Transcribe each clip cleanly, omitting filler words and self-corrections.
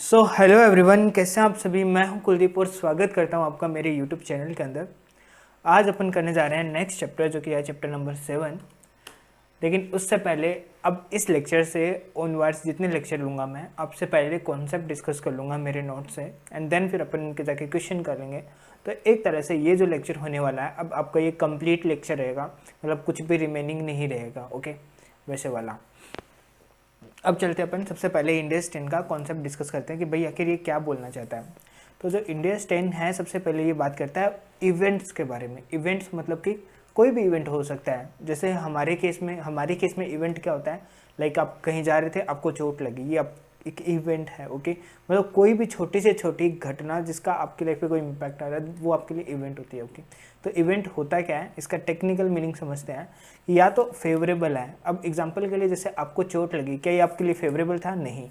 Hello everyone, कैसे हैं आप सभी। मैं हूं कुलदीप और स्वागत करता हूं आपका मेरे यूट्यूब चैनल के अंदर। आज अपन करने जा रहे हैं नेक्स्ट चैप्टर, जो कि है चैप्टर नंबर 7। लेकिन उससे पहले अब इस लेक्चर से ऑनवर्ड्स जितने लेक्चर लूँगा मैं, आपसे पहले कॉन्सेप्ट डिस्कस कर लूँगा मेरे नोट से, एंड देन फिर अपन इनके जाके क्वेश्चन कर लेंगे। तो एक तरह से ये जो लेक्चर होने वाला है, अब आपका ये कंप्लीट लेक्चर रहेगा, मतलब कुछ भी रिमेनिंग नहीं रहेगा। ओके, वैसे वाला। अब चलते अपन सबसे पहले इंडियस 10 का कॉन्सेप्ट डिस्कस करते हैं कि भाई आखिर ये क्या बोलना चाहता है। तो जो इंडियस 10 है, सबसे पहले ये बात करता है इवेंट्स के बारे में। इवेंट्स मतलब कि कोई भी इवेंट हो सकता है। जैसे हमारे केस में इवेंट क्या होता है, लाइक आप कहीं जा रहे थे, आपको चोट लगी, ये आप एक इवेंट है। ओके, मतलब कोई भी छोटी से छोटी घटना जिसका आपकी लाइफ पे कोई इम्पैक्ट आ रहा है, वो आपके लिए इवेंट होती है। ओके, तो इवेंट होता क्या है, इसका टेक्निकल मीनिंग समझते हैं। या तो फेवरेबल है। अब एग्जांपल के लिए, जैसे आपको चोट लगी, क्या ये आपके लिए फेवरेबल था? नहीं।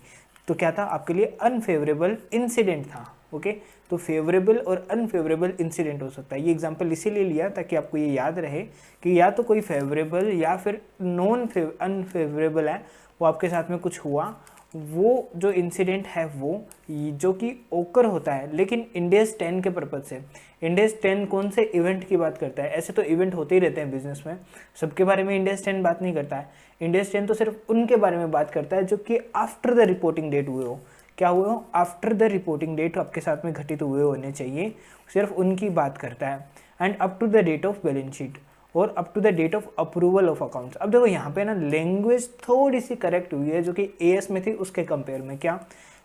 तो क्या था? आपके लिए अनफेवरेबल इंसिडेंट था। ओके, तो फेवरेबल और अनफेवरेबल इंसिडेंट हो सकता है। ये एग्जांपल इसीलिए लिया ताकि आपको ये याद रहे कि या तो कोई फेवरेबल या फिर नॉन अनफेवरेबल है, वो आपके साथ में कुछ हुआ, वो जो इंसिडेंट है वो जो कि ओकर होता है। लेकिन इंडियस 10 के पर्पज से, इंडियस 10 कौन से इवेंट की बात करता है? ऐसे तो इवेंट होते ही रहते हैं बिजनेस में, सबके बारे में इंडियस 10 बात नहीं करता है। इंडियस 10 तो सिर्फ उनके बारे में बात करता है जो कि आफ्टर द रिपोर्टिंग डेट हुए हो। क्या हुए हो? आफ्टर द रिपोर्टिंग डेट आपके साथ में घटित हुए होने चाहिए, सिर्फ उनकी बात करता है। End up to the date of balance sheet और up to the date of approval of accounts. अब देखो यहाँ पे ना लैंग्वेज थोड़ी सी करेक्ट हुई है, जो कि एएस में थी उसके कंपेयर में। क्या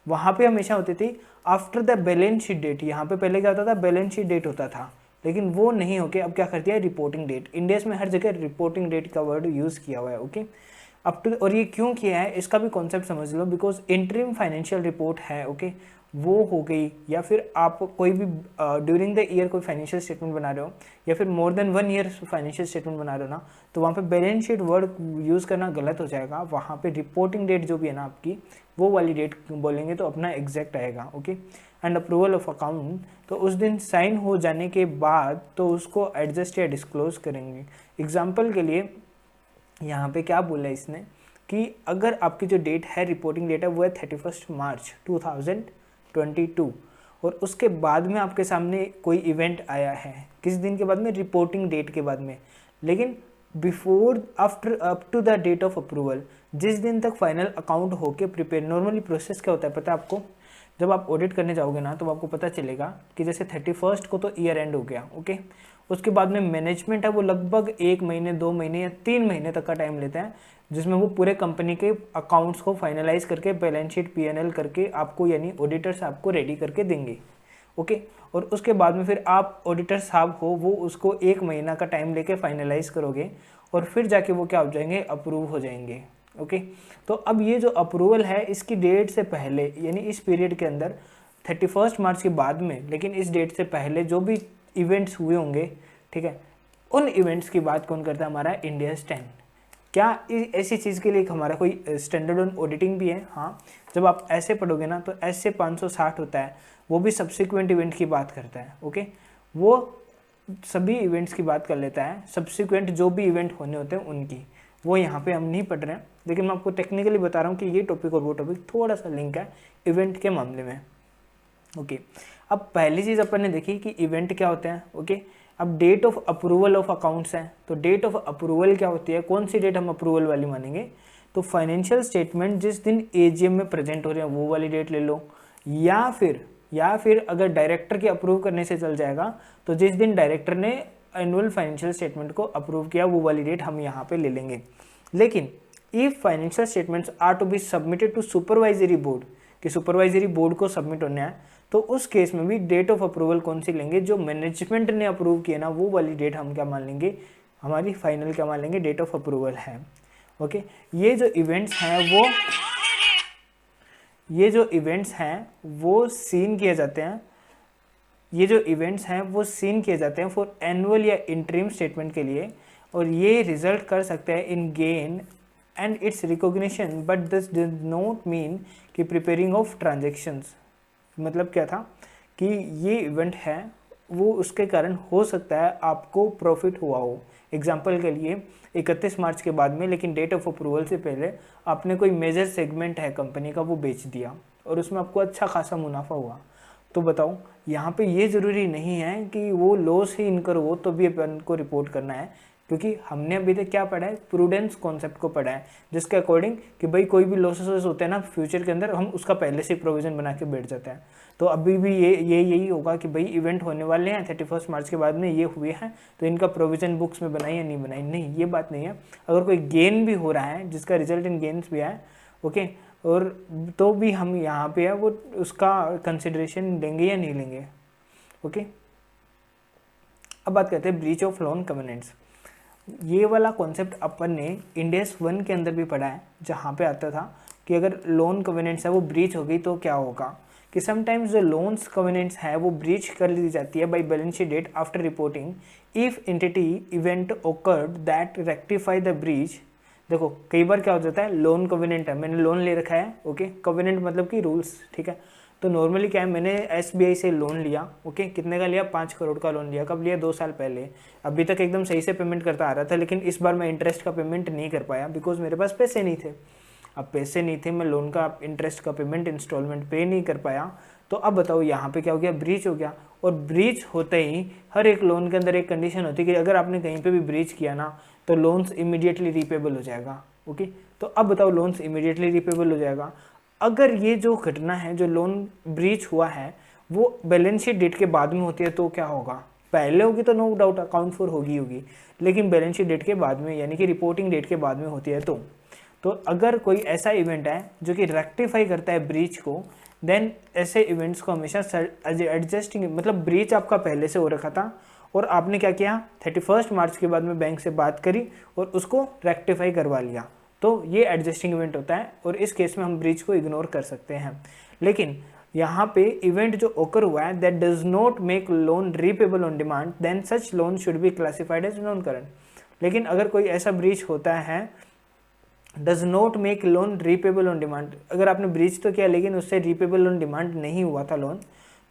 वहाँ पे हमेशा होती थी after the balance sheet date, यहाँ पे पहले क्या होता था? बैलेंस शीट डेट होता था, लेकिन वो नहीं होके अब क्या कर दिया? Reporting date. इंडियस में हर जगह रिपोर्टिंग डेट का वर्ड यूज़ किया हुआ है। ओके, अप टू, और ये क्यों किया है इसका भी कॉन्सेप्ट समझ लो। बिकॉज इंटरिम फाइनेंशियल रिपोर्ट है, ओके, वो हो गई, या फिर आप कोई भी ड्यूरिंग द ईयर कोई फाइनेंशियल स्टेटमेंट बना रहे हो, या फिर more than 1 year financial statement बना रहे हो ना, तो वहाँ पे बैलेंस शीट वर्ड यूज़ करना गलत हो जाएगा। वहाँ पे रिपोर्टिंग डेट जो भी है ना आपकी, वो वाली डेट बोलेंगे तो अपना एग्जैक्ट आएगा। Okay, and approval of account, तो उस दिन साइन हो जाने के बाद तो उसको एडजस्ट या डिस्क्लोज करेंगे। एग्जाम्पल के लिए यहाँ पे क्या बोला है इसने कि अगर आपकी जो डेट है, रिपोर्टिंग डेट है, वो है 31 मार्च 2022, और उसके बाद में आपके सामने कोई इवेंट आया है, किस दिन के बाद में? रिपोर्टिंग डेट के बाद में। लेकिन before after up to the date of approval, जिस दिन तक फाइनल अकाउंट होके प्रिपेयर, नॉर्मली प्रोसेस क्या होता है पता है आपको? जब आप ऑडिट करने जाओगे ना, तो आपको पता चलेगा कि जैसे 31 को तो ईयर एंड हो गया। ओके, उसके बाद में मैनेजमेंट है, वो लगभग 1 महीने 2 महीने या 3 महीने तक का टाइम लेते हैं, जिसमें वो पूरे कंपनी के अकाउंट्स को फाइनलाइज करके बैलेंस शीट पीएनएल करके आपको, यानी ऑडिटर्स आपको रेडी करके देंगे। ओके, और उसके बाद में फिर आप ऑडिटर साहब हो, वो उसको 1 महीना का टाइम लेके फाइनलाइज करोगे, और फिर जाके वो क्या हो जाएंगे? अप्रूव हो जाएंगे। ओके, तो अब ये जो अप्रूवल है, इसकी डेट से पहले, यानी इस पीरियड के अंदर 31 मार्च के बाद में, लेकिन इस डेट से पहले जो भी इवेंट्स हुए होंगे, ठीक है, उन इवेंट्स की बात कौन करता है? हमारा इंडियस 10। क्या ऐसी चीज़ के लिए हमारा कोई स्टैंडर्ड ऑन ऑडिटिंग भी है? हाँ, जब आप ऐसे पढ़ोगे ना, तो ऐसे 560 होता है, वो भी सब्सिक्वेंट इवेंट की बात करता है। ओके, वो सभी इवेंट्स की बात कर लेता है, सब्सिक्वेंट जो भी इवेंट होने होते हैं उनकी। वो यहाँ पे हम नहीं पढ़ रहे हैं, लेकिन मैं आपको टेक्निकली बता रहा हूँ कि ये टॉपिक और वो टॉपिक थोड़ा सा लिंक है इवेंट के मामले में। ओके, अब पहली चीज़ अपन ने देखी कि इवेंट क्या होते हैं। ओके, अब date of approval of accounts है, तो डेट ऑफ अप्रूवल क्या होती है? कौन सी डेट हम अप्रूवल वाली मानेंगे? तो फाइनेंशियल स्टेटमेंट जिस दिन एजीएम में प्रेजेंट हो रहे हैं, वो वाली डेट ले लो, या फिर अगर डायरेक्टर के अप्रूव करने से चल जाएगा, तो जिस दिन डायरेक्टर ने एनुअल फाइनेंशियल स्टेटमेंट को अप्रूव किया, वो वाली डेट हम यहाँ पे ले लेंगे। लेकिन if financial statements are to be submitted to supervisory board, कि सुपरवाइजरी बोर्ड को सबमिट होना है, तो उस केस में भी डेट ऑफ अप्रूवल कौन सी लेंगे? जो मैनेजमेंट ने अप्रूव किया ना, वो वाली डेट हम क्या मान लेंगे? हमारी फाइनल क्या मान लेंगे? डेट ऑफ अप्रूवल है। ओके, ये जो इवेंट्स हैं वो सीन किए जाते हैं, फॉर एनुअल या इंटरिम स्टेटमेंट के लिए, और ये रिजल्ट कर सकते हैं in gain and its recognition, but this does not mean कि प्रिपेयरिंग ऑफ ट्रांजेक्शन्स। मतलब क्या था कि ये इवेंट है, वो उसके कारण हो सकता है आपको प्रॉफिट हुआ हो। एग्जाम्पल के लिए 31 मार्च के बाद में, लेकिन डेट ऑफ अप्रूवल से पहले आपने कोई मेजर सेगमेंट है कंपनी का, वो बेच दिया। और उसमें आपको अच्छा खासा मुनाफा हुआ, तो बताओ यहाँ पे ये ज़रूरी नहीं है कि वो लॉस ही इनकर हो तो भी अपन को रिपोर्ट करना है, क्योंकि हमने अभी तक क्या पढ़ा है, प्रूडेंस कॉन्सेप्ट को पढ़ा है, जिसके अकॉर्डिंग कि भाई कोई भी लॉसेस होते हैं ना फ्यूचर के अंदर, हम उसका पहले से प्रोविजन बना के बैठ जाते हैं। तो अभी भी यही होगा कि भाई इवेंट होने वाले हैं 31 मार्च के बाद में, ये हुए हैं तो इनका प्रोविजन बुक्स में बनाई या नहीं बनाई, नहीं ये बात नहीं है। अगर कोई गेन भी हो रहा है जिसका रिजल्ट इन गेन्स भी है, ओके, और तो भी हम यहाँ पे है वो उसका कंसिडरेशन लेंगे या नहीं लेंगे, ओके। अब बात करते हैं ब्रीच ऑफ लोन कवेनेंट्स। ये वाला कॉन्सेप्ट अपन ने इंडेस 1 के अंदर भी पढ़ा है, जहाँ पे आता था कि अगर लोन कवेनेंट्स है वो ब्रीच हो गई तो क्या होगा, कि समटाइम्स जो लोन्स कवेनेंट्स है वो ब्रीच कर ली जाती है by balance sheet date after reporting if entity event occurred that rectify the breach. देखो कई बार क्या हो जाता है, लोन कवेनेंट है, मैंने लोन ले रखा है, ओके, कवेनेंट मतलब कि रूल्स, ठीक है। तो नॉर्मली क्या है, मैंने SBI से लोन लिया, ओके, कितने का लिया, 5 करोड़ का लोन लिया, कब लिया, 2 साल पहले। अभी तक एकदम सही से पेमेंट करता आ रहा था, लेकिन इस बार मैं इंटरेस्ट का पेमेंट नहीं कर पाया बिकॉज मेरे पास पैसे नहीं थे। अब पैसे नहीं थे, मैं लोन का इंटरेस्ट का पेमेंट इंस्टॉलमेंट पे नहीं कर पाया, तो अब बताओ यहाँ पे क्या हो गया, ब्रीच हो गया। और ब्रीच होते ही हर एक लोन के अंदर एक कंडीशन होती है कि अगर आपने कहीं पे भी ब्रीच किया ना तो लोन्स इमीडिएटली रीपेबल हो जाएगा, ओके। तो अब बताओ लोन्स इमीडिएटली रीपेबल हो जाएगा। अगर ये जो घटना है, जो लोन ब्रीच हुआ है, वो बैलेंस शीट डेट के बाद में होती है तो क्या होगा, पहले होगी तो नो डाउट अकाउंट फॉर होगी, लेकिन बैलेंस शीट डेट के बाद में यानी कि रिपोर्टिंग डेट के बाद में होती है तो अगर कोई ऐसा इवेंट है जो कि रेक्टिफाई करता है ब्रीच को, देन ऐसे इवेंट्स को हमेशा एडजस्टिंग, मतलब ब्रीच आपका पहले से हो रखा था और आपने क्या किया, 31 मार्च के बाद में बैंक से बात करी और उसको रेक्टिफाई करवा लिया, तो ये एडजस्टिंग इवेंट होता है और इस केस में हम ब्रीच को इग्नोर कर सकते हैं। लेकिन यहाँ पे इवेंट जो ओकर हुआ है that does not make loan repayable on demand, then such loan should be classified as non current. लेकिन अगर कोई ऐसा ब्रीच होता है does not make loan repayable on demand, अगर आपने ब्रीच तो किया लेकिन उससे रीपेबल ऑन डिमांड नहीं हुआ था लोन,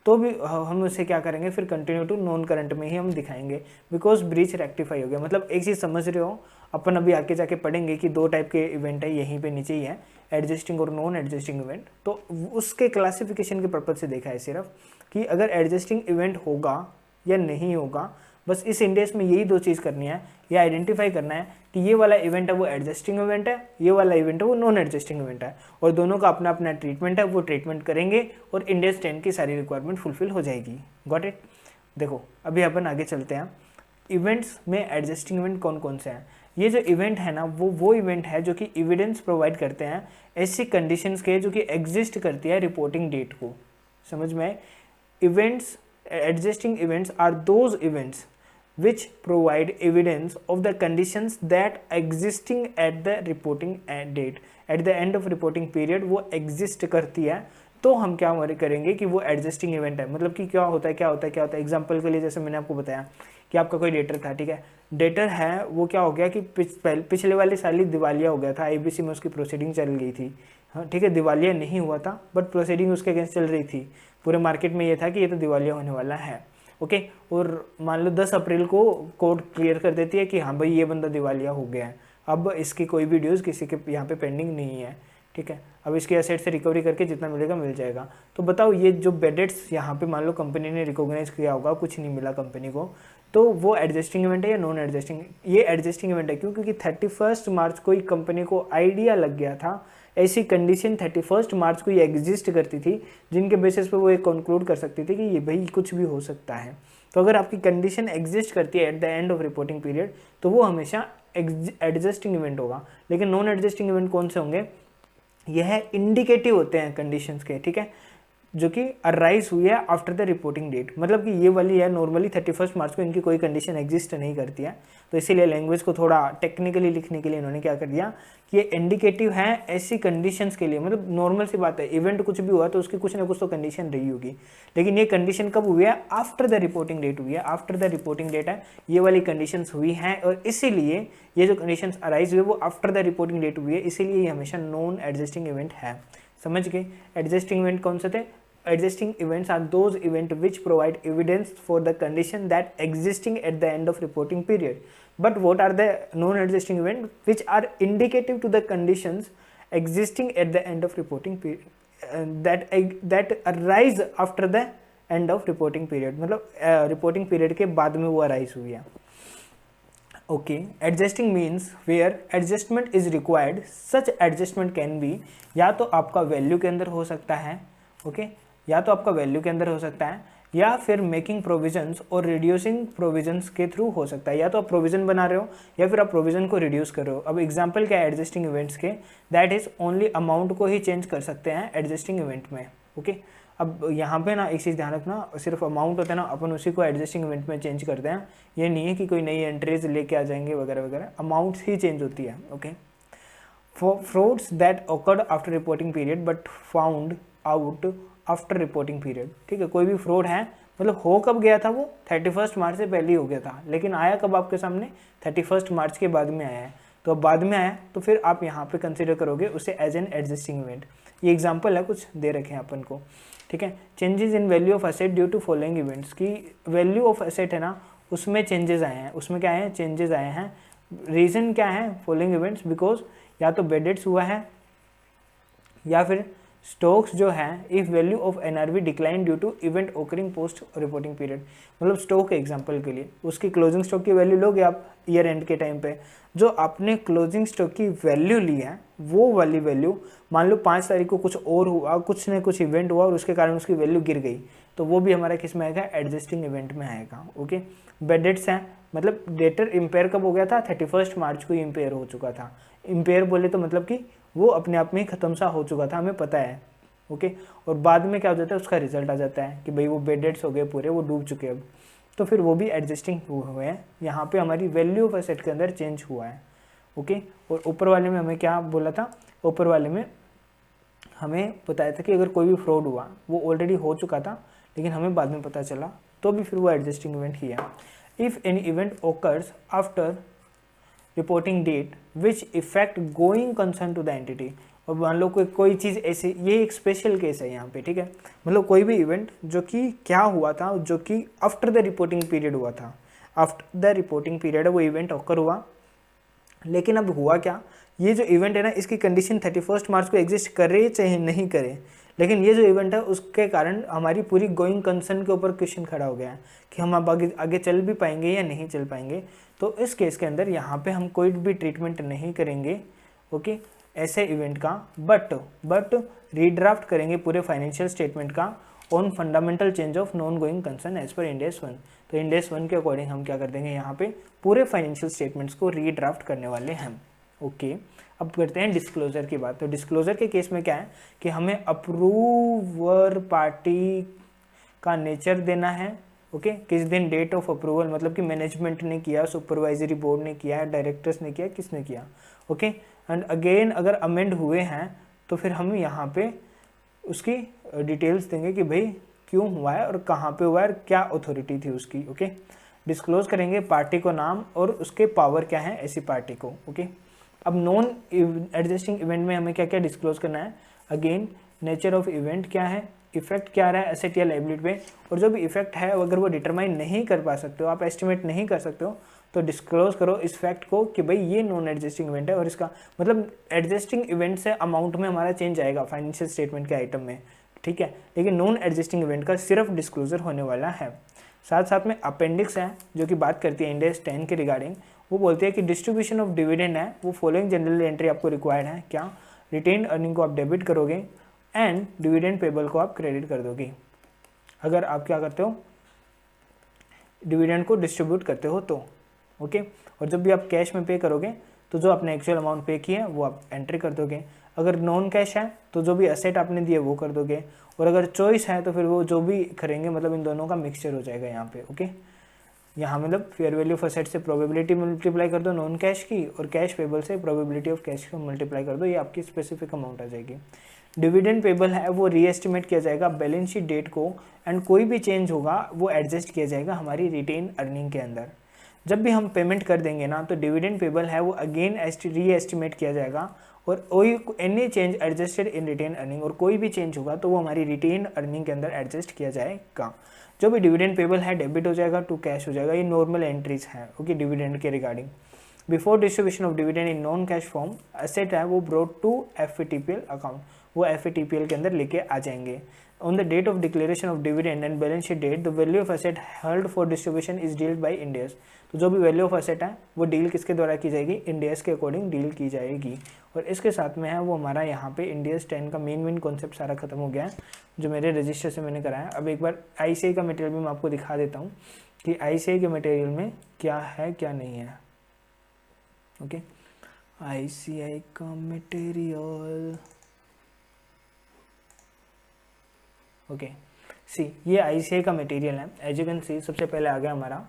तो भी हम उसे क्या करेंगे, फिर कंटिन्यू टू नॉन करंट में ही हम दिखाएंगे बिकॉज ब्रीच रेक्टिफाई हो गया। मतलब एक चीज़ समझ रहे हो, अपन अभी आगे जाके पढ़ेंगे कि 2 टाइप के इवेंट है, यहीं पे नीचे ही है, एडजस्टिंग और नॉन एडजस्टिंग इवेंट। तो उसके क्लासिफिकेशन के पर्पज से देखा है सिर्फ कि अगर एडजस्टिंग इवेंट होगा या नहीं होगा, बस इस इंडेक्स में यही 2 चीज़ करनी है, या आइडेंटिफाई करना है कि ये वाला इवेंट है वो एडजस्टिंग इवेंट है, ये वाला इवेंट है वो नॉन एडजस्टिंग इवेंट है, और दोनों का अपना अपना ट्रीटमेंट है, वो ट्रीटमेंट करेंगे और इंडेक्स 10 की सारी रिक्वायरमेंट फुलफिल हो जाएगी। Got it. देखो अभी अपन आगे चलते हैं, इवेंट्स में एडजस्टिंग इवेंट कौन कौन से हैं। ये जो इवेंट है ना वो इवेंट है जो कि एविडेंस प्रोवाइड करते हैं ऐसी कंडीशंस के जो कि एग्जिस्ट करती है रिपोर्टिंग डेट को। समझ में, events, adjusting events are those events which provide evidence of the conditions that existing at the reporting date, at the end of reporting period वो exist करती है, तो हम क्या करेंगे कि वो एडजस्टिंग इवेंट है। मतलब कि क्या होता है एग्जांपल के लिए जैसे मैंने आपको बताया कि आपका कोई डेटर था, ठीक है, डेटर है वो क्या हो गया कि पिछले वाले साल ही दिवालिया हो गया था, IBC में उसकी प्रोसीडिंग चल गई थी, हाँ ठीक है, दिवालिया नहीं हुआ था बट प्रोसीडिंग उसके अगेंस्ट चल रही थी, पूरे मार्केट में ये था कि ये तो दिवालिया होने वाला है, ओके। और मान लो 10 अप्रैल को कोर्ट क्लियर कर देती है कि हाँ भाई ये बंदा दिवालिया हो गया है, अब इसकी कोई भी ड्यूज़ किसी के यहाँ पे पेंडिंग नहीं है, ठीक है, अब इसके एसेट से रिकवरी करके जितना मिलेगा मिल जाएगा। तो बताओ ये जो बैड डेट्स यहाँ पे मान लो कंपनी ने रिकॉग्नाइज किया होगा, कुछ नहीं मिला कंपनी को, तो वो एडजस्टिंग इवेंट है या नॉन एडजस्टिंग। ये एडजस्टिंग इवेंट है क्योंकि 31 मार्च को ही कंपनी को आइडिया लग गया था, ऐसी कंडीशन 31 मार्च को ये एग्जिस्ट करती थी जिनके बेसिस पे वो एक कंक्लूड कर सकती थी कि ये भाई कुछ भी हो सकता है। तो अगर आपकी कंडीशन एग्जिस्ट करती है at the end of reporting period तो वो हमेशा एडजस्टिंग इवेंट होगा। लेकिन नॉन एडजस्टिंग इवेंट कौन से होंगे, यह इंडिकेटिव होते हैं कंडीशंस के, ठीक है, जो कि अराइज हुई है आफ्टर द रिपोर्टिंग डेट। मतलब कि ये वाली है नॉर्मली 31 मार्च को इनकी कोई कंडीशन एग्जिस्ट नहीं करती है, तो इसीलिए लैंग्वेज को थोड़ा टेक्निकली लिखने के लिए इन्होंने क्या कर दिया कि ये इंडिकेटिव है ऐसी कंडीशंस के लिए। मतलब नॉर्मल सी बात है, इवेंट कुछ भी हुआ तो उसकी कुछ ना कुछ तो कंडीशन रही होगी, लेकिन ये कंडीशन कब हुई है, आफ्टर द रिपोर्टिंग डेट हुई है, आफ्टर द रिपोर्टिंग डेट है ये वाली कंडीशंस हुई हैं, और इसीलिए ये जो कंडीशंस अराइज हुई वो आफ्टर द रिपोर्टिंग डेट हुई है, इसीलिए ये हमेशा नॉन एडजस्टिंग इवेंट है। समझ गए। एडजस्टिंग इवेंट कौन से थे, adjusting events are those events which provide evidence for the condition that existing at the end of reporting period. But what are the non-adjusting events which are indicative to the conditions existing at the end of reporting period? That arise after the end of reporting period, मतलब reporting period के बाद में वो arise हुई है। Okay, adjusting means where adjustment is required, such adjustment can be, या तो आपका वैल्यू के अंदर हो सकता है, ओके, या तो आपका वैल्यू के अंदर हो सकता है, या फिर मेकिंग प्रोविजंस और रिड्यूसिंग प्रोविजंस के थ्रू हो सकता है। या तो आप प्रोविजन बना रहे हो या फिर आप प्रोविजन को रिड्यूस कर रहे हो। अब एग्जांपल क्या है एडजस्टिंग इवेंट्स के, दैट इज ओनली अमाउंट को ही चेंज कर सकते हैं एडजस्टिंग इवेंट में। ओके, अब यहाँ पे ना एक चीज़ ध्यान रखना, सिर्फ अमाउंट होता है ना, अपन उसी को एडजस्टिंग इवेंट में चेंज करते हैं, ये नहीं है कि कोई नई एंट्रीज लेके आ जाएंगे वगैरह वगैरह, अमाउंट ही चेंज होती है। Okay, frauds that awkward after reporting period but found out after reporting period, ठीक है, कोई भी फ्रॉड है, मतलब हो कब गया था वो 31 मार्च से पहले ही हो गया था, लेकिन आया कब आपके सामने 31 मार्च के बाद में आया है, तो अब बाद में आया तो फिर आप यहाँ पे कंसीडर करोगे उसे एज एन एडजस्टिंग इवेंट। ये एग्जांपल है, कुछ दे रखे हैं अपन को, ठीक है। Changes in value of asset due to following events, की वैल्यू ऑफ एसेट है ना, उसमें चेंजेस आए हैं, उसमें क्या है, चेंजेस आए हैं। रीज़न क्या है, फॉलोइंग इवेंट्स, बिकॉज या तो बेड डेट्स हुआ है या फिर स्टॉक्स जो है, if value of NRV decline due to event occurring post reporting period, मतलब स्टॉक एग्जांपल के लिए उसकी क्लोजिंग स्टॉक की वैल्यू लोगे आप ईयर एंड के टाइम पे, जो आपने क्लोजिंग स्टॉक की वैल्यू ली है वो वाली वैल्यू, मान लो 5 तारीख को कुछ और हुआ, कुछ न कुछ इवेंट हुआ और उसके कारण उसकी वैल्यू गिर गई, तो वो भी हमारा किस में आएगा, एडजस्टिंग इवेंट में आएगा। ओके, बेड डेट्स हैं, मतलब डेटर इम्पेयर कब हो गया था, 31 मार्च को इम्पेयर हो चुका था। इम्पेयर बोले तो मतलब कि वो अपने आप में ही खत्म सा हो चुका था, हमें पता है। ओके, और बाद में क्या हो जाता है, उसका रिजल्ट आ जाता है कि भाई वो बेड डेट्स हो गए पूरे, वो डूब चुके अब, तो फिर वो भी एडजस्टिंग हुए हैं। यहाँ पे हमारी वैल्यू ऑफ एसेट के अंदर चेंज हुआ है। ओके, और ऊपर वाले में हमें क्या बोला था, ऊपर वाले में हमें बताया था कि अगर कोई भी फ्रॉड हुआ वो ऑलरेडी हो चुका था लेकिन हमें बाद में पता चला, तो भी फिर वो एडजस्टिंग इवेंट ही है। If any event occurs after reporting date which effect going concern to the entity, और मान लो कोई चीज़ ऐसी, ये एक स्पेशल केस है यहाँ पे, ठीक है, मतलब कोई भी इवेंट जो कि क्या हुआ था, जो कि आफ्टर द रिपोर्टिंग पीरियड हुआ था, आफ्टर द रिपोर्टिंग पीरियड वो इवेंट ऑकर हुआ, लेकिन अब हुआ क्या, ये जो इवेंट है ना, इसकी कंडीशन 31 मार्च को एग्जिस्ट करे चाहे नहीं करे, लेकिन ये जो इवेंट है उसके कारण हमारी पूरी गोइंग कंसर्न के ऊपर क्वेश्चन खड़ा हो गया है कि हम अब आगे चल भी पाएंगे या नहीं चल पाएंगे। तो इस केस के अंदर यहाँ पे हम कोई भी ट्रीटमेंट नहीं करेंगे, ओके, ऐसे इवेंट का, बट रीड्राफ्ट करेंगे पूरे फाइनेंशियल स्टेटमेंट का on fundamental change of non going concern as per Ind AS 1। तो इंड AS 1 के अकॉर्डिंग हम क्या कर देंगे, यहाँ पे पूरे फाइनेंशियल स्टेटमेंट्स को रीड्राफ्ट करने वाले हैं। ओके, अब करते हैं डिस्क्लोजर की बात। तो डिस्क्लोजर के केस में क्या है कि हमें अप्रूवर पार्टी का नेचर देना है। ओके, किस दिन डेट ऑफ अप्रूवल, मतलब कि मैनेजमेंट ने किया, सुपरवाइजरी बोर्ड ने किया, डायरेक्टर्स ने किया, किसने किया। ओके, एंड अगेन अगर अमेंड हुए हैं तो फिर हम यहाँ पे उसकी डिटेल्स देंगे कि भाई क्यों हुआ है और कहाँ पे हुआ है और क्या अथॉरिटी थी उसकी। ओके, डिस्क्लोज करेंगे पार्टी को नाम और उसके पावर क्या है ऐसी पार्टी को। ओके, अब नॉन एडजस्टिंग इवेंट में हमें क्या क्या डिस्क्लोज करना है, अगेन नेचर ऑफ इवेंट क्या है, इफेक्ट क्या रहा है एसेट या लायबिलिटी पे, और जो भी इफेक्ट है अगर वो डिटरमाइन नहीं कर पा सकते हो, आप एस्टिमेट नहीं कर सकते हो, तो डिस्क्लोज करो इस फैक्ट को कि भाई ये नॉन एडजस्टिंग इवेंट है, और इसका मतलब एडजस्टिंग इवेंट से अमाउंट में हमारा चेंज आएगा फाइनेंशियल स्टेटमेंट के आइटम में, ठीक है, लेकिन नॉन एडजस्टिंग इवेंट का सिर्फ डिस्क्लोजर होने वाला है। साथ साथ में अपेंडिक्स है जो कि बात करती है इंड AS 10 के रिगार्डिंग, वो बोलते हैं कि डिस्ट्रीब्यूशन ऑफ डिविडेंड है वो फॉलोइंग जनरल एंट्री आपको रिक्वायर्ड है, क्या, रिटेन अर्निंग को आप डेबिट करोगे एंड डिविडेंड पेबल को आप क्रेडिट कर दोगे, अगर आप क्या करते हो, डिविडेंड को डिस्ट्रीब्यूट करते हो तो। ओके, और जब भी आप कैश में पे करोगे तो जो आपने एक्चुअल अमाउंट पे की है वो आप एंट्री कर दोगे, अगर नॉन कैश है तो जो भी एसेट आपने दिए वो कर दोगे, और अगर चॉइस है तो फिर वो जो भी करेंगे मतलब इन दोनों का मिक्सचर हो जाएगा यहाँ पे। ओके, यहाँ मतलब फेयर वैल्यू ऑफ एसेट से प्रोबेबिलिटी मल्टीप्लाई कर दो नॉन कैश की, और कैश पेबल से प्रोबेबिलिटी ऑफ कैश को मल्टीप्लाई कर दो, ये आपकी स्पेसिफिक अमाउंट आ जाएगी। डिविडेंड पेबल है वो रीएस्टिमेट किया जाएगा बैलेंस शीट डेट को, एंड कोई भी चेंज होगा वो एडजस्ट किया जाएगा हमारी रिटेन अर्निंग के अंदर। जब भी हम पेमेंट कर देंगे ना तो डिविडेंड पेबल है वो अगेन रीएस्टिमेट किया जाएगा, और कोई any change adjusted in retained earning, और कोई भी चेंज होगा तो वो हमारी रिटेन अर्निंग के अंदर एडजस्ट किया जाएगा। जो भी डिविडेंड पेबल है डेबिट हो जाएगा टू कैश हो जाएगा, ये नॉर्मल एंट्रीज हैं। ओके, डिविडेंड के regarding before distribution of dividend in non cash form asset है वो ब्रॉट टू FVTPL अकाउंट, वो FATPL के अंदर लेके आ जाएंगे। On the date of declaration of dividend and balance sheet date the value of asset held for distribution is dealt by Ind AS. तो जो भी वैल्यू ऑफ एसेट है वो डील किसके द्वारा की जाएगी, इंड एस के अकॉर्डिंग डील की जाएगी। और इसके साथ में है वो हमारा यहाँ पे इंड एस 10 का मेन कॉन्सेप्ट सारा खत्म हो गया है जो मेरे रजिस्टर से मैंने कराया। अब एक बार ICAI का मटेरियल भी मैं आपको दिखा देता हूँ कि ICAI के मटेरियल में क्या है क्या नहीं है। ओके, ICAI का मटेरियल, ओके सी ये ICAI का मटेरियल है। एज यू कैन सी सबसे पहले आ गया हमारा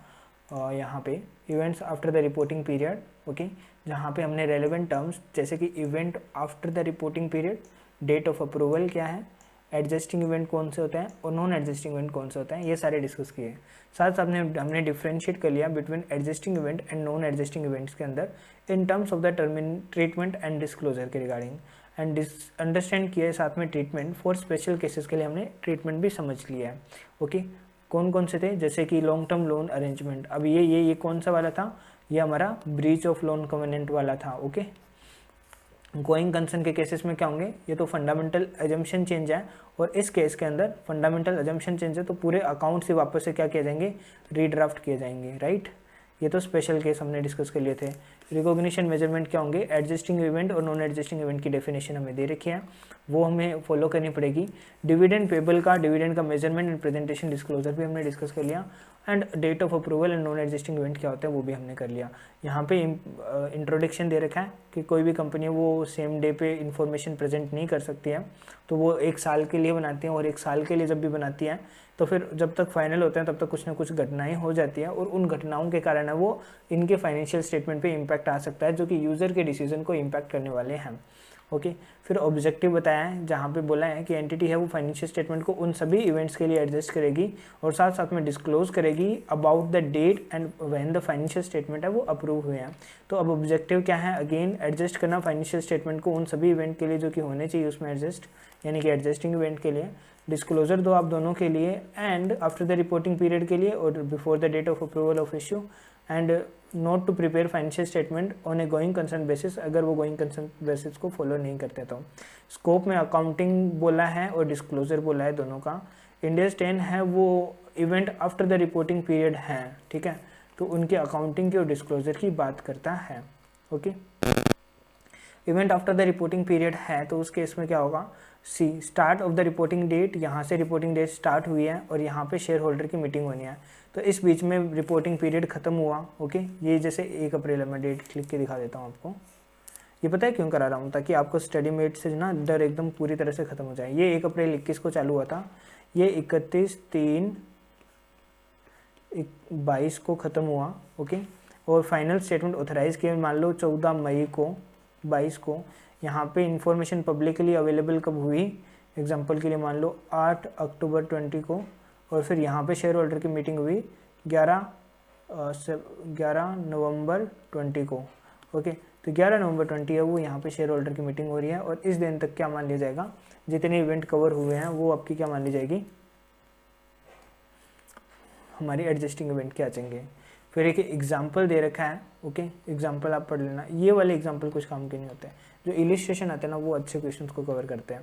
यहाँ पे events after the reporting period. Okay, जहाँ पे हमने रेलेवेंट टर्म्स जैसे कि event after the reporting period, date of approval क्या है, एडजस्टिंग इवेंट कौन से होते हैं और नॉन एडजस्टिंग इवेंट कौन से होते हैं, ये सारे डिस्कस किए। साथ साथ हमने डिफ्रेंशिएट कर लिया between adjusting event and non adjusting events के अंदर in terms of the treatment and disclosure के रिगार्डिंग एंड अंडरस्टैंड किया है। साथ में ट्रीटमेंट फॉर स्पेशल केसेस के लिए हमने ट्रीटमेंट भी समझ लिया है। ओके, कौन कौन से थे, जैसे कि लॉन्ग टर्म लोन अरेंजमेंट। अब ये कौन सा वाला था, ये हमारा ब्रीच ऑफ लोन कवेनेंट वाला था। ओके, गोइंग कंसर्न के केसेस में क्या होंगे, ये तो फंडामेंटल एजम्पशन चेंज है और इस केस के अंदर फंडामेंटल एजम्पशन चेंज है तो पूरे अकाउंट से वापस से क्या किए जाएंगे, रीड्राफ्ट किए जाएंगे, राइट। ये तो स्पेशल केस हमने डिस्कस कर लिए थे। रिकॉग्निशन मेजरमेंट क्या होंगे, एडजस्टिंग इवेंट और नॉन एडजस्टिंग इवेंट की डेफिनेशन हमें दे रखी है, वो हमें फॉलो करनी पड़ेगी। डिविडेंड पेबल का, डिविडेंड का मेजरमेंट एंड प्रेजेंटेशन डिस्क्लोजर भी हमने डिस्कस कर लिया and date of approval and non adjusting event क्या होता है वो भी हमने कर लिया। यहाँ पे इंट्रोडक्शन दे रखा है कि कोई भी कंपनी वो सेम डे पे इंफॉर्मेशन प्रेजेंट नहीं कर सकती है, तो वो 1 साल के लिए बनाती हैं और 1 साल के लिए जब भी बनाती हैं तो फिर जब तक फाइनल होते हैं तब तक कुछ ना कुछ घटनाएं हो जाती हैं और उन घटनाओं के कारण है वो इनके फाइनेंशियल स्टेटमेंट पे इम्पैक्ट आ सकता है जो कि यूज़र के डिसीजन को इम्पैक्ट करने वाले हैं। ओके, फिर ऑब्जेक्टिव बताया है जहाँ पे बोला है कि एंटिटी है वो फाइनेंशियल स्टेटमेंट को उन सभी इवेंट्स के लिए एडजस्ट करेगी और साथ साथ में डिस्क्लोज करेगी about the date and when the financial statement है वो अप्रूव हुए हैं। तो अब ऑब्जेक्टिव क्या है, अगेन एडजस्ट करना फाइनेंशियल स्टेटमेंट को उन सभी इवेंट के लिए जो कि होने चाहिए उसमें एडजस्ट, यानी कि एडजस्टिंग इवेंट के लिए। डिस्क्लोजर दो आप दोनों के लिए and after the reporting period के लिए और before the date of approval of issue and not to prepare financial statement on a going concern basis, अगर वो गोइंग कंसर्न बेसिस को फॉलो नहीं करते तो। स्कोप में अकाउंटिंग बोला है और डिस्क्लोजर बोला है दोनों का। इंड एस 10 है वो event after the reporting period है, ठीक है, तो उनके अकाउंटिंग की और डिस्क्लोजर की बात करता है। Okay, event after the reporting period है तो उस केस में क्या होगा, see start of the reporting date, यहाँ से रिपोर्टिंग डेट स्टार्ट हुई है और यहाँ पे शेयर होल्डर की मीटिंग होनी है तो इस बीच में रिपोर्टिंग पीरियड खत्म हुआ। ओके, ये जैसे 1 अप्रैल है, मैं डेट क्लिक के दिखा देता हूँ आपको। ये पता है क्यों करा रहा हूँ, ताकि आपको स्टडी मेट से ना डर एकदम पूरी तरह से खत्म हो जाए। ये 1 अप्रैल 21 को चालू हुआ था, ये 31/3/22 को ख़त्म हुआ। ओके, और फाइनल स्टेटमेंट ऑथराइज किए मान लो 14 मई को 22 को। यहाँ पे इंफॉर्मेशन पब्लिकली अवेलेबल कब हुई, एग्जांपल के लिए मान लो 8 अक्टूबर 20 को, और फिर यहाँ पे शेयर होल्डर की मीटिंग हुई 11 नवंबर 20 को। ओके, तो 11 नवंबर 20 है वो यहाँ पे शेयर होल्डर की मीटिंग हो रही है और इस दिन तक क्या मान लिया जाएगा, जितने इवेंट कवर हुए हैं वो आपकी क्या मान ली जाएगी, हमारी एडजस्टिंग इवेंट के आ जाएंगे। फिर एक एग्जाम्पल दे रखा है। ओके, एग्जाम्पल आप पढ़ लेना, ये वाले एग्जाम्पल कुछ काम के नहीं होते हैं, जो इलिस्ट्रेशन आते हैं ना वो अच्छे क्वेश्चन को कवर करते हैं।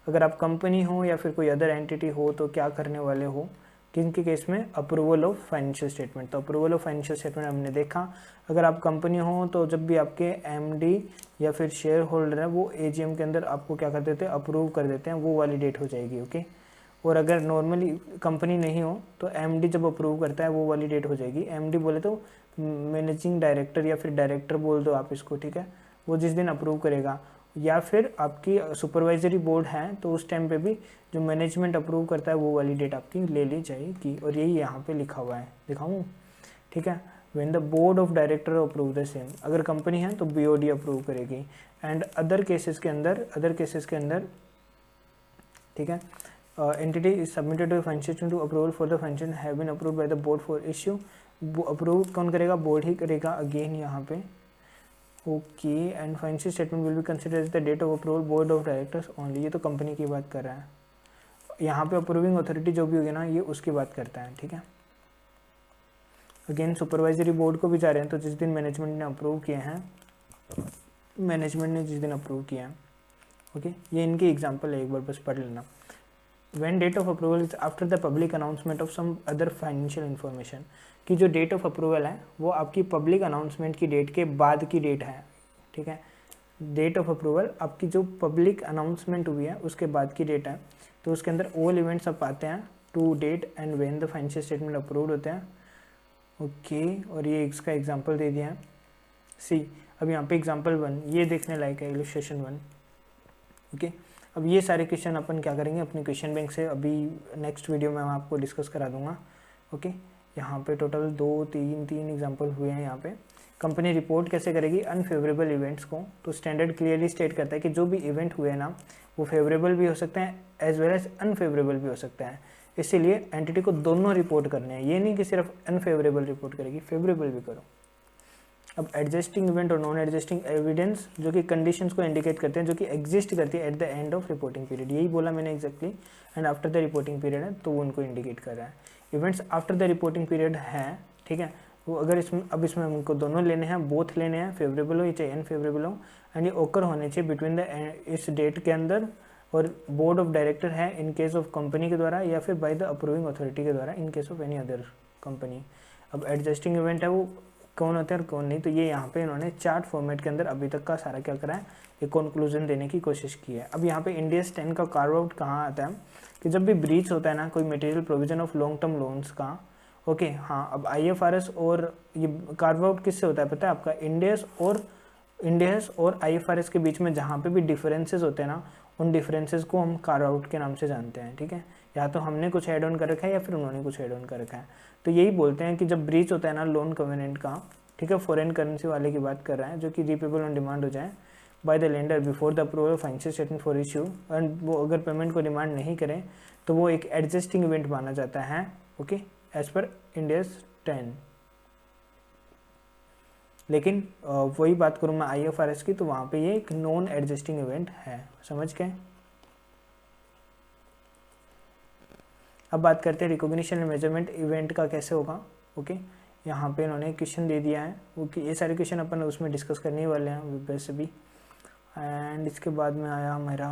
अगर आप कंपनी हो या फिर कोई अदर एंटिटी हो तो क्या करने वाले हो, किनके केस में, अप्रूवल ऑफ फाइनेंशियल स्टेटमेंट। तो अप्रूवल ऑफ फाइनेंशियल स्टेटमेंट हमने देखा, अगर आप कंपनी हो तो जब भी आपके एमडी या फिर शेयर होल्डर है वो एजीएम के अंदर आपको क्या कर देते हैं, अप्रूव कर देते हैं, वो वाली डेट हो जाएगी। ओके, और अगर नॉर्मली कंपनी नहीं हो तो एमडी जब अप्रूव करता है वो वाली डेट हो जाएगी। एमडी बोले तो मैनेजिंग डायरेक्टर या फिर डायरेक्टर बोल दो आप इसको, ठीक है, वो जिस दिन अप्रूव करेगा, या फिर आपकी सुपरवाइजरी बोर्ड है तो उस टाइम पे भी जो मैनेजमेंट अप्रूव करता है वो वाली डेट आपकी ले ली जाएगी। और यही यहाँ पे लिखा हुआ है, दिखाऊँ, ठीक है, when the board of director approve the same. अगर कंपनी है तो बीओडी अप्रूव करेगी। एंड अदर केसेस के अंदर ठीक है, entity is submitted to financial to approval for the function have been approved by the board for issue। Approve कौन करेगा, बोर्ड ही करेगा अगेन यहाँ पे। Okay, and financial statement will be consider as the date of approval board of directors only. ये तो company की बात कर रहा है, यहाँ पे अप्रूविंग अथॉरिटी जो भी होगी ना ये उसकी बात करता है, ठीक है। अगेन सुपरवाइजरी बोर्ड को भी जा रहे हैं तो जिस दिन मैनेजमेंट ने अप्रूव किए हैं, ओके, ये इनकी एग्जांपल है, एक बार बस पढ़ लेना। When date of approval is after the public announcement of some other financial information, कि जो डेट ऑफ अप्रूवल है वो आपकी पब्लिक अनाउंसमेंट की डेट के बाद की डेट है, ठीक है। डेट ऑफ अप्रूवल आपकी जो पब्लिक अनाउंसमेंट हुई है उसके बाद की डेट है, तो उसके अंदर ऑल इवेंट्स अब आते हैं to date and when the financial statement approved होते हैं। ओके, और ये इसका एग्जांपल दे दिया है। सी, अब यहाँ पे एग्जांपल 1 ये देखने लायक है, इलस्ट्रेशन 1। ओके, अब ये सारे क्वेश्चन अपन क्या करेंगे अपने क्वेश्चन बैंक से, अभी नेक्स्ट वीडियो में मैं आपको डिस्कस करा दूंगा। ओके, यहाँ पे टोटल 3 एग्जांपल हुए हैं। यहाँ पे कंपनी रिपोर्ट कैसे करेगी अनफेवरेबल इवेंट्स को, तो स्टैंडर्ड क्लियरली स्टेट करता है कि जो भी इवेंट हुए ना वो फेवरेबल भी हो सकते हैं एज वेल एज अनफेवरेबल भी हो सकते हैं, इसीलिए एंटिटी को दोनों रिपोर्ट करने हैं। ये नहीं कि सिर्फ अनफेवरेबल रिपोर्ट करेगी, फेवरेबल भी करो। अब एडजस्टिंग इवेंट और नॉन एडजस्टिंग एविडेंस जो कि कंडीशंस को इंडिकेट करते हैं जो कि एग्जिस्ट करती है at the end of reporting period, यही बोला मैंने exactly, and after the reporting period है तो वो उनको इंडिकेट कर रहा है। Events after the reporting period है, ठीक है, वो अगर इसमें हमको दोनों लेने हैं, बोथ लेने हैं, फेवरेबल हो या चाहे अनफेवरेबल हो, एंड ये ओकर होने चाहिए बिटवीन द इस डेट के अंदर और बोर्ड ऑफ डायरेक्टर है इन केस ऑफ कंपनी के द्वारा या फिर बाय द अप्रूविंग अथॉरिटी के द्वारा in case of any other company. अब एडजस्टिंग इवेंट है वो कौन होते हैं और कौन नहीं, तो ये यहाँ पे इन्होंने चार्ट फॉर्मेट के अंदर अभी तक का सारा क्या करा है, एक कंक्लूजन देने की कोशिश की है। अब यहाँ पे इंड AS 10 का कार्व आउट कहाँ आता है कि जब भी ब्रीच होता है ना कोई material provision of long term loans का, ओके हाँ। अब IFRS और ये कार्व आउट किससे होता है पता है आपका, इंड AS और IFRS के बीच में जहाँ पे भी डिफरेंसेस होते हैं ना उन डिफरेंसेस को हम कार्व आउट के नाम से जानते हैं, ठीक है। या तो हमने कुछ एड ऑन कर रखा है या फिर उन्होंने कुछ एड ऑन कर रखा है, तो यही बोलते हैं कि जब ब्रीच होता है ना लोन कवेनेंट का, ठीक है, फॉरेन करेंसी वाले की बात कर रहा है जो कि रीपेबल ऑन डिमांड हो जाए by the lender before the approval of financial statement for issue, and वो अगर पेमेंट को डिमांड नहीं करें तो वो एक एडजस्टिंग इवेंट माना जाता है, okay, as per Ind AS 10। लेकिन वही बात करूँ मैं IFRS की, तो वहाँ पे ये एक नॉन एडजस्टिंग इवेंट है, समझ गए। अब बात करते हैं रिकॉग्निशन एंड मेजरमेंट इवेंट का कैसे होगा। ओके, यहाँ पे इन्होंने क्वेश्चन दे दिया है, वो कि ये सारे क्वेश्चन अपन उसमें डिस्कस करने वाले हैं वैसे भी। एंड इसके बाद में आया मेरा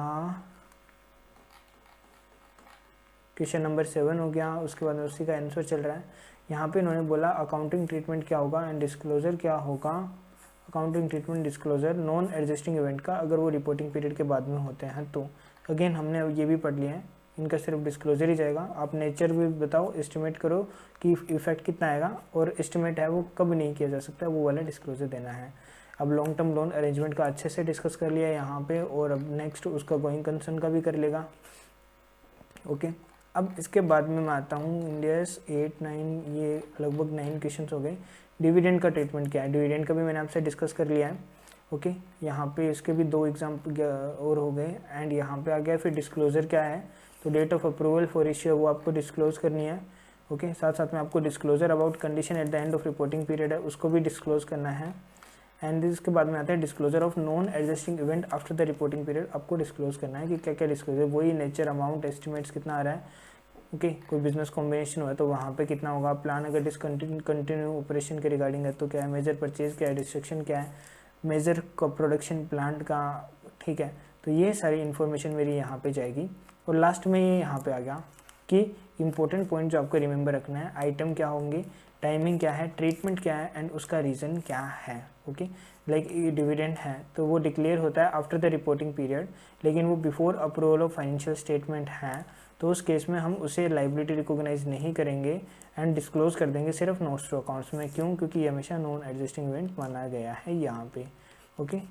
क्वेश्चन नंबर 7 हो गया, उसके बाद में उसी का आंसर चल रहा है। यहाँ पे इन्होंने बोला अकाउंटिंग ट्रीटमेंट क्या होगा एंड डिस्क्लोजर क्या होगा। Accounting treatment disclosure non adjusting event का अगर वो रिपोर्टिंग पीरियड के बाद में होते हैं तो अगेन हमने ये भी पढ़ लिया है, इनका सिर्फ डिस्क्लोजर ही जाएगा। आप नेचर भी बताओ, एस्टिमेट करो कि इफेक्ट कितना आएगा, और एस्टिमेट है वो कब नहीं किया जा सकता, वो वाला डिस्क्लोजर देना है। अब लॉन्ग टर्म लोन अरेंजमेंट का अच्छे से डिस्कस कर लिया यहाँ पे, और अब नेक्स्ट उसका गोइंग कंसर्न का भी कर लेगा। ओके, अब इसके बाद में मैं आता हूँ इंड AS 8, 9, ये लगभग 9 क्वेश्चन हो गए। डिविडेंड का ट्रीटमेंट क्या है, डिविडेंड का भी मैंने आपसे डिस्कस कर लिया है। ओके, यहाँ पे इसके भी 2 एग्जाम्पल और हो गए। एंड यहाँ पे आ गया फिर डिस्क्लोजर क्या है, तो date of approval for issue वो आपको डिस्क्लोज करनी है। ओके, साथ साथ में आपको disclosure about condition at the end of reporting period है उसको भी डिस्क्लोज करना है। एंड इसके बाद में आता है disclosure of non adjusting event after the reporting period, आपको डिस्क्लोज करना है कि क्या क्या डिस्क्लोजर, वही नेचर, अमाउंट, एस्टिमेट्स कितना आ रहा है। ओके, कोई बिजनेस कॉम्बिनेशन हुआ तो वहाँ पे कितना होगा, प्लान अगर डिसकंटिन्यू ऑपरेशन के रिगार्डिंग है तो क्या है, मेजर परचेज क्या है, डिस्ट्रक्शन क्या है, मेजर प्रोडक्शन प्लांट का, ठीक है। तो ये सारी इन्फॉर्मेशन मेरी यहाँ पे जाएगी। और लास्ट में ये यहाँ पे आ गया कि इंपॉर्टेंट पॉइंट जो आपको रिमेंबर रखना है, आइटम क्या होंगे, टाइमिंग क्या है, ट्रीटमेंट क्या है, एंड उसका रीज़न क्या है। ओके, लाइक डिविडेंड है तो वो डिक्लेयर होता है आफ्टर द रिपोर्टिंग पीरियड, लेकिन वो before approval of financial statement है, तो उस केस में हम उसे लाइबिलिटी रिकॉग्नाइज नहीं करेंगे एंड डिस्क्लोज कर देंगे सिर्फ नोट्स टू अकाउंट्स में। क्यों? क्योंकि ये हमेशा नॉन एडजस्टिंग इवेंट माना गया है यहाँ पे। ओके,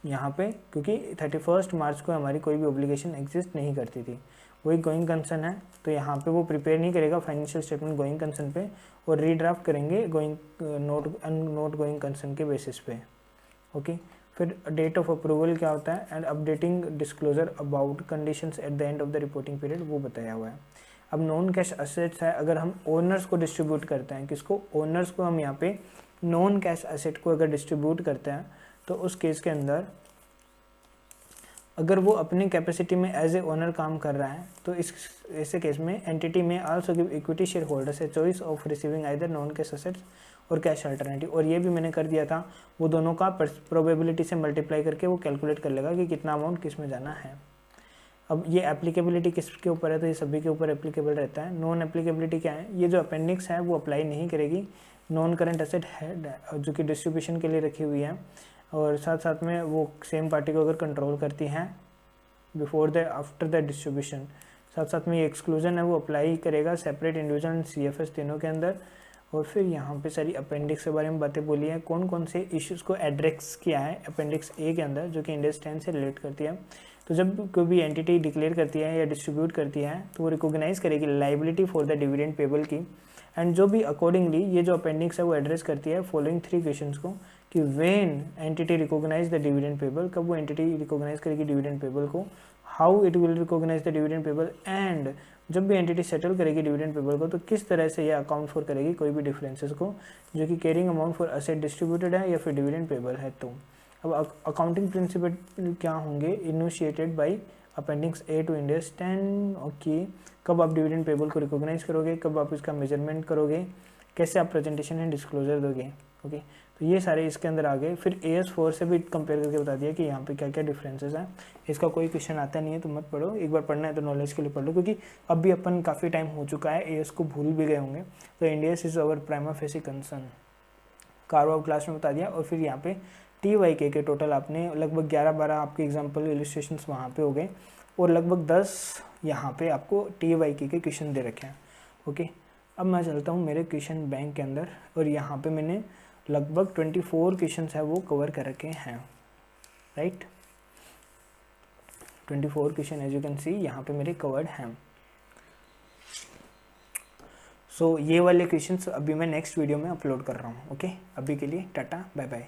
यहाँ पे क्योंकि 31 मार्च को हमारी कोई भी ऑब्लिगेशन एग्जिस्ट नहीं करती थी, वही गोइंग कंसर्न है, तो यहाँ पे वो प्रिपेयर नहीं करेगा फाइनेंशियल स्टेटमेंट गोइंग कंसर्न पे, और रीड्राफ्ट करेंगे गोइंग नोट गोइंग कंसर्न के बेसिस पे। ओके, फिर डेट ऑफ अप्रूवल क्या होता है and updating disclosure about conditions at the end of the reporting period, वो बताया हुआ है। अब नॉन कैश असेट्स है, अगर हम ओनर्स को डिस्ट्रीब्यूट करते हैं, किसको, ओनर्स को हम यहाँ पे नॉन कैश असेट को अगर डिस्ट्रीब्यूट करते हैं, तो उस केस के अंदर अगर वो अपनी कैपेसिटी में एज ए ओनर काम कर रहा है, तो इस ऐसे केस में एंटिटी में also give equity share holders a choice of receiving either non cash assets और कैश अल्टरनेटिव, और ये भी मैंने कर दिया था, वो दोनों का प्रोबेबिलिटी से मल्टीप्लाई करके वो कैलकुलेट कर लेगा कि कितना अमाउंट किस में जाना है। अब ये एप्लीकेबिलिटी किसके ऊपर है, तो ये सभी के ऊपर एप्लीकेबल रहता है। नॉन एप्लीकेबिलिटी क्या है, ये जो अपेंडिक्स है वो अप्लाई नहीं करेगी नॉन करंट एसेट हेड जो कि डिस्ट्रीब्यूशन के लिए रखी हुई है, और साथ साथ में वो सेम पार्टी को अगर कंट्रोल करती हैं before the after the distribution, साथ साथ में ये एक्सक्लूजन है वो अप्लाई करेगा सेपरेट इंडिविजुअल एंड CFS तीनों के अंदर। और फिर यहाँ पे सारी अपेंडिक्स के बारे में बातें बोली हैं, कौन कौन से इश्यूज़ को एड्रेस किया है अपेंडिक्स ए के अंदर, जो कि इंड AS 10 से रिलेट करती है। तो जब कोई भी एंटिटी डिक्लेयर करती है या डिस्ट्रीब्यूट करती है तो वो रिकॉग्नाइज करेगी liability for the dividend payable की, एंड जो भी अकॉर्डिंगली ये जो अपेंडिक्स है वो एड्रेस करती है फॉलोइंग 3 क्वेश्चंस को, कि when entity recognise the dividend payable, कब वो एंटिटी रिकॉग्नाइज करेगी डिविडेंड पेबल को, how it will recognise the dividend payable, and जब भी एंटिटी सेटल करेगी डिविडेंड पेबल को तो किस तरह से ये अकाउंट फॉर करेगी कोई भी डिफरेंसेस को जो कि carrying amount for asset distributed है या फिर डिविडेंड पेबल है। तो अब अकाउंटिंग प्रिंसिपल क्या होंगे, initiated by appendix A to Ind AS 10। Okay, कब आप डिविडेंड पेबल को रिकॉग्नाइज करोगे, कब आप इसका मेजरमेंट करोगे, कैसे आप प्रेजेंटेशन एंड डिस्क्लोजर दोगे। ओके, तो ये सारे इसके अंदर आ गए। फिर AS 4 से भी कंपेयर करके बता दिया कि यहाँ पे क्या क्या डिफरेंसेस हैं। इसका कोई क्वेश्चन आता नहीं है तो मत पढ़ो, एक बार पढ़ना है तो नॉलेज के लिए पढ़ लो, क्योंकि अब भी अपन काफ़ी टाइम हो चुका है, AS को भूल भी गए होंगे। तो Ind AS is our prima facie concern, carve out class में बता दिया। और फिर यहाँ पे TYK के टोटल आपने लगभग 11-12 आपके एग्जाम्पल इलिस्ट्रेशन वहाँ पे हो गए, और लगभग 10 यहाँ पे आपको TYK के क्वेश्चन दे रखे हैं। ओके, अब मैं चलता हूँ मेरे क्वेश्चन बैंक के अंदर, और यहाँ पे मैंने लगभग 24 क्वेश्चन है वो कवर कर रखे हैं, right. 24 question as you can see यहाँ पे मेरे कवर्ड हैं। सो ये वाले क्वेश्चंस अभी मैं नेक्स्ट वीडियो में अपलोड कर रहा हूँ। ओके, अभी के लिए टाटा बाय बाय।